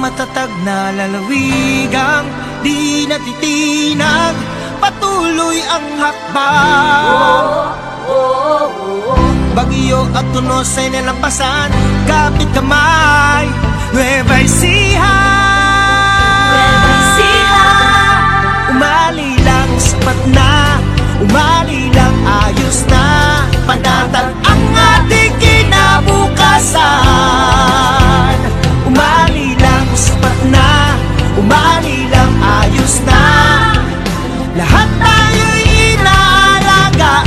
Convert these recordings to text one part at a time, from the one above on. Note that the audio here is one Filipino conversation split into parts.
matatag na lalawigang di natitinag, patuloy ang hakbang. Bagyo at tunos ay nalampasan, kapit kamay, Nueva Ecija. Umali lang, sapat na, umali lang, ayos na, panatag ang ating kinabukasan. Umali lang, sapat na, umali lang, ayos na, lahat tayo'y inaalagaan.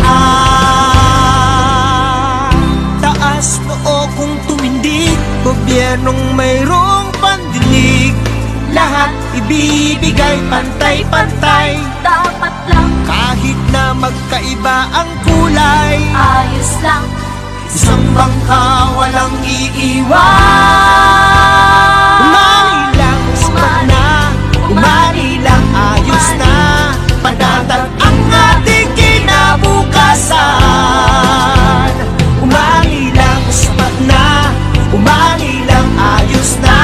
Taas noo kung tumindig, gobyernong mayroong pandinig, lahat ibibigay pantay-pantay. Dapat lang, kahit na magkaiba ang kulay, ayos lang, isang bangka walang iiwan. Umali lang, sapat na, umali lang, ayos na, panatag ang ating kinabukasan. Umali lang, sapat na, umali lang, ayos na,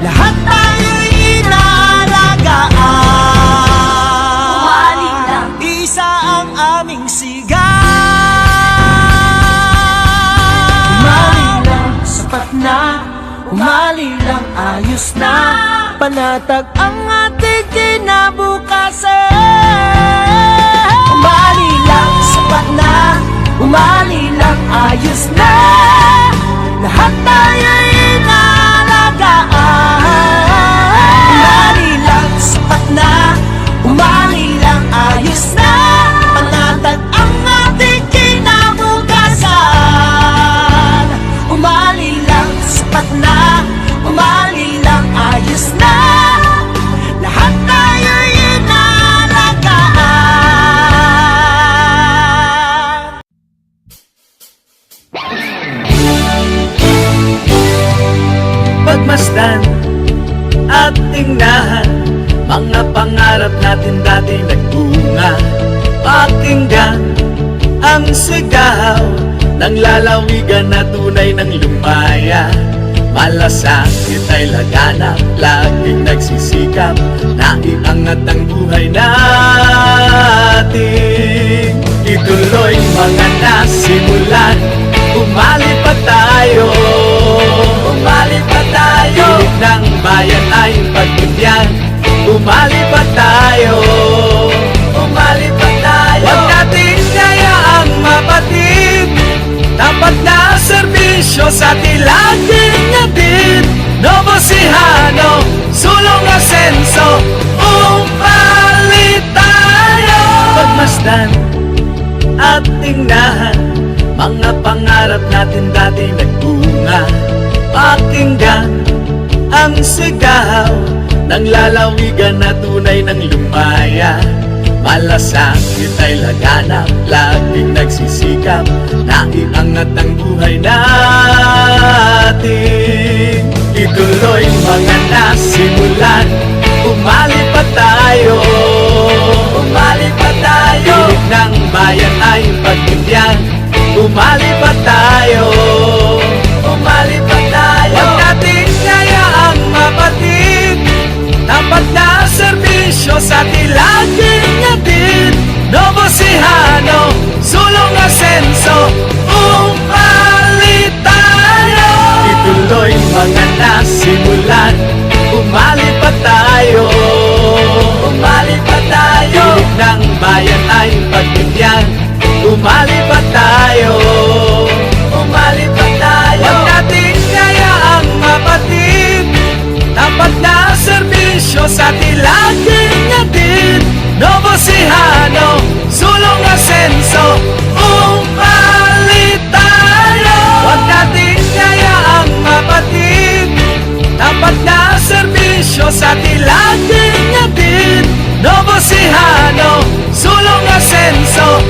lahat tayo'y inaalagaan. umali lang, Isa ang aming sigaw. Umali lang, sapat na, umali lang, ayos na, panatag ang ating kinabukasan. Umali lang, sapat na, umali lang, ayos na, lahat tayo'y inaalagaan. Umali lang, sapat na, umali lang, ayos na, panatag ang ating kinabukasan. Umali lang, sapat na, umali lang, ayos na, lahat tayo'y inaalagaan. Pagmasdan at tingnan, mga pangarap natin dati nagbunga. Pakinggan ang sigaw ng lalawigan na tunay ng lumaya. Malasakit ay laganap, laging nagsisikap na iangat ang buhay natin. Ituloy mga nasimulan, umali pa tayo, umali pa tayo. Piling ng bayan ay pagbigyan, umali pa tayo, umali pa tayo. Huwag natin kayaang mapatid, tapat na serbisyo sa tilaging natin. Nuevo Ecijano, sulong asenso, umali tayo. Pagmasdan at tingnan, mga pangarap natin dati nagbunga. Pakinggan ang sigaw ng lalawigan na tunay ng lumaya. Malasakit ay laganap, laging nagsisikap na iangat ang buhay natin. Ituloy mga nasimulan, umali pa tayo, umali pa tayo. Piling ng bayan ay pagbigyan, umali pa tayo, umali pa tayo. Huwag natin kayaang mapatid, tapat na serbisyo sa tilaging natin. Nuevo Ecijano, sulong asenso, umali tayo. Ituloy mga nasimulan, umali pa tayo, umali pa tayo. Piling ng bayan ay pagbigyan, umali pa tayo, umali pa tayo. Huwag natin kayaang mapatid, tapat na serbisyo sa tilaging natin. Nuevo Ecijano, sulong asenso, umali tayo. Huwag natin kayaang mapatid, tapat na serbisyo sa tilaging natin. Nuevo Ecijano, sulong asenso,